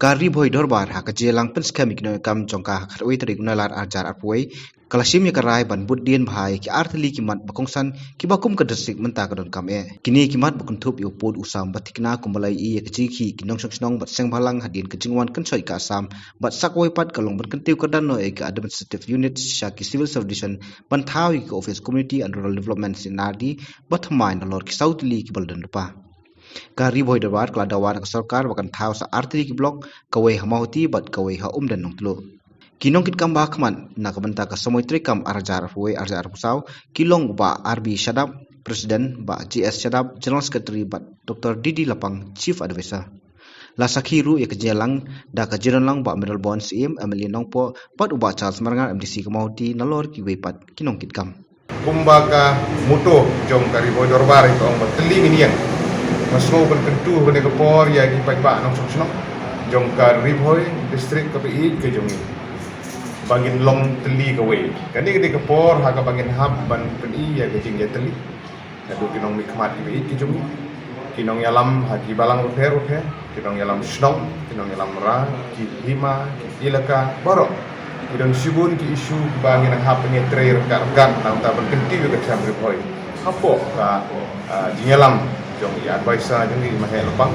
Kari boy dorbar ha ka jelang pen skam ikno kam jongka kharoi tari gunalar ajar arpuai kalasim ya karai ban buddian bahai ki artli ki mat bakongsan ki bakum ka desik menta ka don kam kini ki mat bukun thup yo pod usam batikna kumbalai i ka ji ki kinong song bat seng balang hadin ka jingwan kan soi ka asam bat sakwai pat kalong ban kentiu ka dan no ka administrative unit sha ki civil service division ban thawi ki office community and rural development sinardi bat main lor ki sautli ki baldan lupa Kari boy darbar kala dawan ka sarkar bakan thau sa artri ki blok kawai hamauti bat kawai ha dan nong tlo kinong kit kam ba khman na ka banta ka samoy tri kam arjar huai arjar pusau kilong ba RB Shadap president ba GS Shadap general secretary ba Dr Didi Lapang chief advisor la sakhiru ya kejelang da ka lang ba middle bond CM Emily Nongpo pat uba Charles Marangan MDC kamauti nalor ki wepat kinong kit kam kumbaga muto jom kari boy darbar itu ang teling inian masuk berkentu pada kepor ya di pajak nong song jom ka Riboy distrik KPI ke jongi bangin long teli ke we kan ni ke kepor ha ka bangin hab ban PI ya ke jing ya teli kadu kinong mikmat KPI ke jongi kinong yalam ha ki balang repair kinong yalam snong kinong yalam ra ki hima ki ilaka borok idon sibun ki isu bangin hab ni trail kan nang ta berkenti ke cham Riboy apo ka jingalam jong ya advisor jong di mahal lapang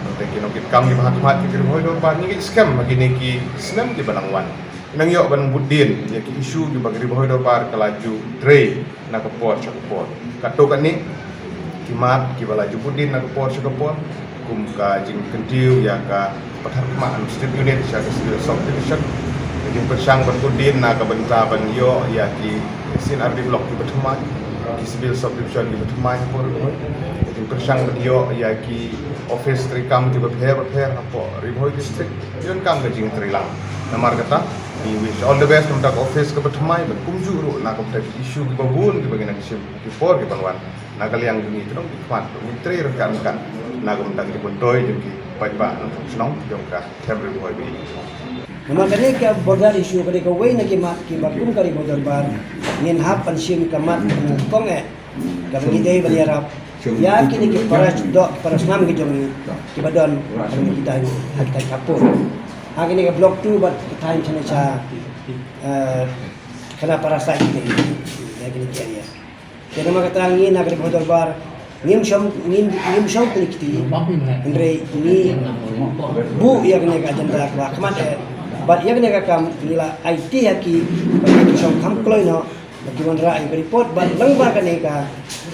nanti kinong kit kam di mahat ki Riboy do ba ni scam magini ki senam di Balangwan nang yo ban budin ya ki isu di bagi Riboy do bar kalaju dre na ka por kato kan ni ki mat ki balaju budin na ka por kum ka jing kentiu ya ka pathar ma administrative unit sya ka civil subdivision jing persang ban budin na ka benta ban yo ya ki sin RD block ki Bathumai ki civil subdivision ki Bathumai por persang video ya ki office trikam di beber apa Riboy district yon kam ke jing trilang namar kata we wish all the best untuk office ke Bathumai berkumju ru na ko isu ke babun ke bagian isu ki por ke Banwan na kaliang ni terong ikmat ni tri rekan na ko mentang di bontoy di pajba senong jong ka Riboy bi Namakanya ka border issue kali ka way na ki bakum kari border bar ngin hap pansim kamat kong ka bangidey baliarap ya kini ki para senam ki jongi ki badon kami kita hakta kapo hakini ka block 2 bat time chana cha kana para sa kita ya kini kia kena makatangi na kari bodol bar ngim shom klikti andre ni bu ya kini ka agenda ka kamat bat ya kini ka kam nila IT haki bagi shom kam kloy no bagaimana rakyat report bat langbar kani ka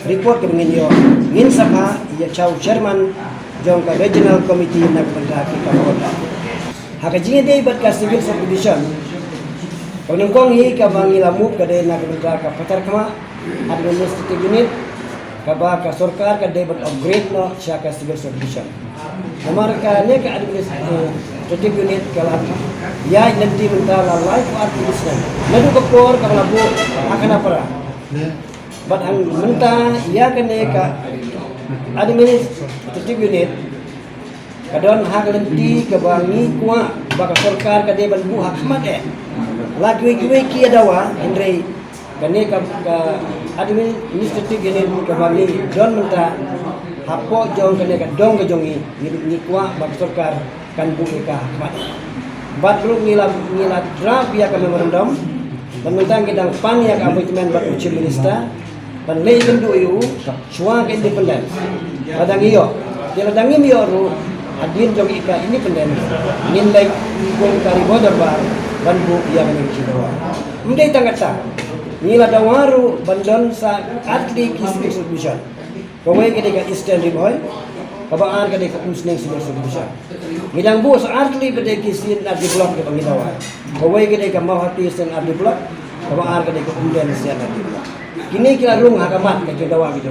report ke mengenyo ngin sapa ya chau chairman jong ka regional committee na benda ki kapoda haka jinge dei bat ka civil subdivision pagning hi ka bangila mu ka de na benda ka patar kama administrative unit ka ba ka sarkar ka de bat upgrade no sya ka civil subdivision namar ka ne ka administrative unit ka la ya nanti mentala life artisan nadu ka por ka labu akan apa But ang menta ya kene ka administrative unit kadon haglenti ka bangi kuwa baka sarkar ka de ban buha khmat lagi ki dawa andre kene ka administrative unit ka bangi don menta hapo jong kene ka dong ka jongi ni kuwa baka sarkar kan buha ka khmat bat belum ngila draft ya ka memorandum dan mentang kita pan ya ka appointment bat chief minister dan lain do you suang independent kadang iyo dia dangim yo ru adin jong ika independent nin like kung kari border bar ban bu yang ning kidawa mundai tangata nila dawaru bandon sa atli civil subdivision kawai kedeka Eastern Riboy kabaan kedeka Musning civil subdivision ngidang bu sa atli bedeki sin at block ke bangidawa kawai kedeka Mawhati sen at block kabaan kedeka Unden sen at block kini kila rung hakamat ke dawa gitu